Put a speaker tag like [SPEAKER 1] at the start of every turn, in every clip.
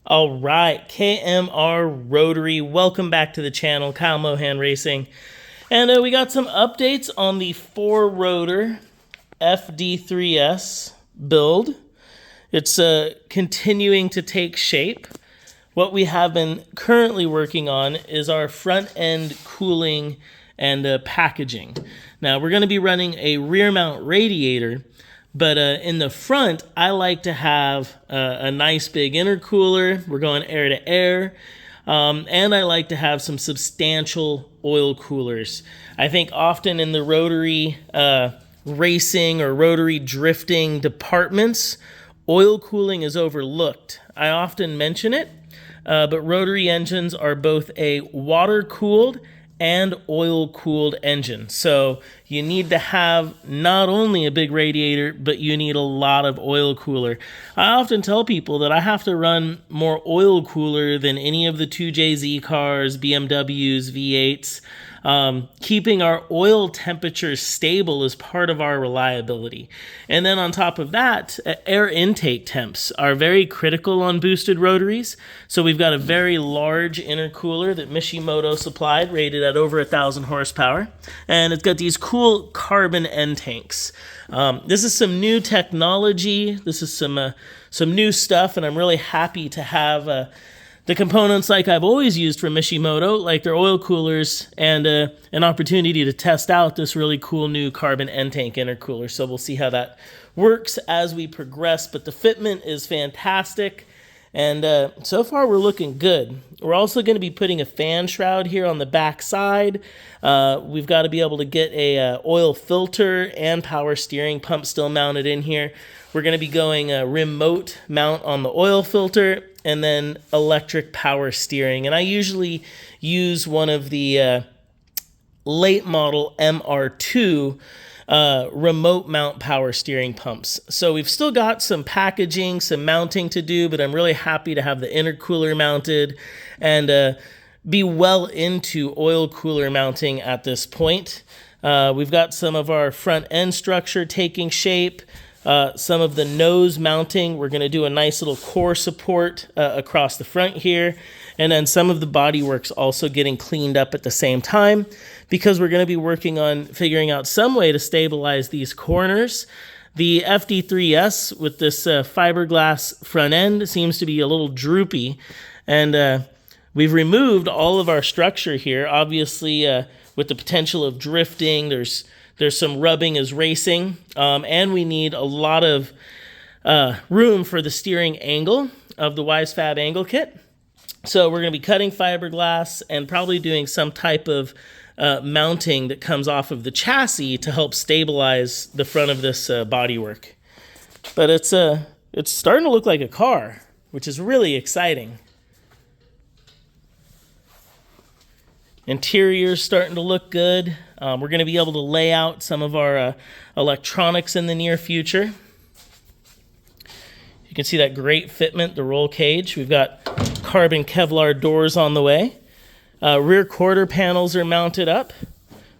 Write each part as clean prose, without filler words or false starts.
[SPEAKER 1] All right, KMR Rotary, welcome back to the channel. Kyle Mohan Racing. And we got some updates on the 4-rotor FD3S Build. It's continuing to take shape. What we have been currently working on is our front end cooling and packaging. Now, we're going to be running a rear mount radiator, but in the front, I like to have a nice big intercooler. We're going air to air. And I like to have some substantial oil coolers. I think often in the rotary racing or rotary drifting departments, oil cooling is overlooked. I often mention it, but rotary engines are both a water-cooled and oil-cooled engine. So you need to have not only a big radiator, but you need a lot of oil cooler. I often tell people that I have to run more oil cooler than any of the 2JZ cars, BMWs, V8s. Keeping our oil temperature stable is part of our reliability. And then on top of that, air intake temps are very critical on boosted rotaries. So we've got a very large intercooler that Mishimoto supplied, rated at over 1,000 horsepower. And it's got these cool carbon end tanks. This is some new technology. This is some new stuff, and I'm really happy to have the components like I've always used from Mishimoto, like their oil coolers, and an opportunity to test out this really cool new carbon end tank intercooler. So we'll see how that works as we progress. But the fitment is fantastic, and so far we're looking good. We're also going to be putting a fan shroud here on the back side. We've got to be able to get a oil filter and power steering pump still mounted in here. We're going to be going a remote mount on the oil filter and then electric power steering. And I usually use one of the late model MR2 remote mount power steering pumps. So we've still got some packaging, some mounting to do, but I'm really happy to have the intercooler mounted and be well into oil cooler mounting at this point. We've got some of our front end structure taking shape. Some of the nose mounting, we're going to do a nice little core support across the front here. And then some of the bodywork's also getting cleaned up at the same time because we're going to be working on figuring out some way to stabilize these corners. The FD3S with this fiberglass front end seems to be a little droopy. And we've removed all of our structure here. Obviously, with the potential of drifting, there's some rubbing as racing, and we need a lot of room for the steering angle of the WiseFab angle kit. So we're going to be cutting fiberglass and probably doing some type of mounting that comes off of the chassis to help stabilize the front of this bodywork. But it's starting to look like a car, which is really exciting. Interior's starting to look good. We're going to be able to lay out some of our electronics in the near future. You can see that great fitment, the roll cage. We've got carbon Kevlar doors on the way. Rear quarter panels are mounted up.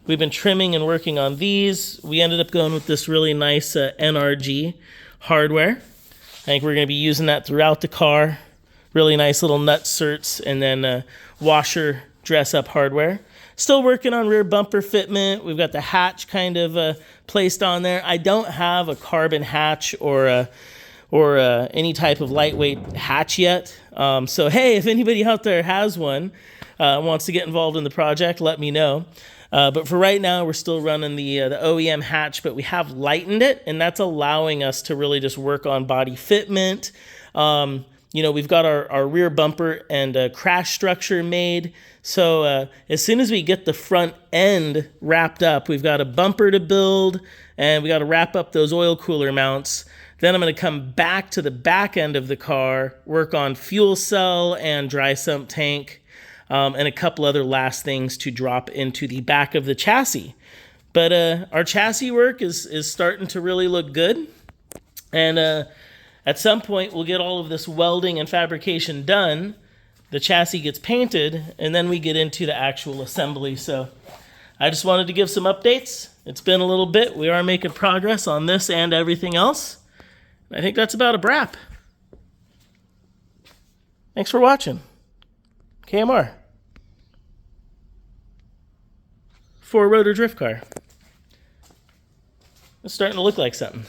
[SPEAKER 1] We've been trimming and working on these. We ended up going with this really nice NRG hardware. I think we're going to be using that throughout the car. Really nice little nut certs and then washer dress-up hardware. Still working on rear bumper fitment. We've got the hatch kind of placed on there. I don't have a carbon hatch or any type of lightweight hatch yet. So hey, if anybody out there has one, wants to get involved in the project, let me know. But for right now, we're still running the OEM hatch, but we have lightened it, and that's allowing us to really just work on body fitment. We've got our rear bumper and crash structure made. So as soon as we get the front end wrapped up, we've got a bumper to build, and we got to wrap up those oil cooler mounts. Then I'm going to come back to the back end of the car, work on fuel cell and dry sump tank, and a couple other last things to drop into the back of the chassis. But our chassis work is starting to really look good. And at some point, we'll get all of this welding and fabrication done. The chassis gets painted, and then we get into the actual assembly. So I just wanted to give some updates. It's been a little bit. We are making progress on this and everything else. I think that's about a wrap. Thanks for watching. KMR. 4-rotor drift car. It's starting to look like something.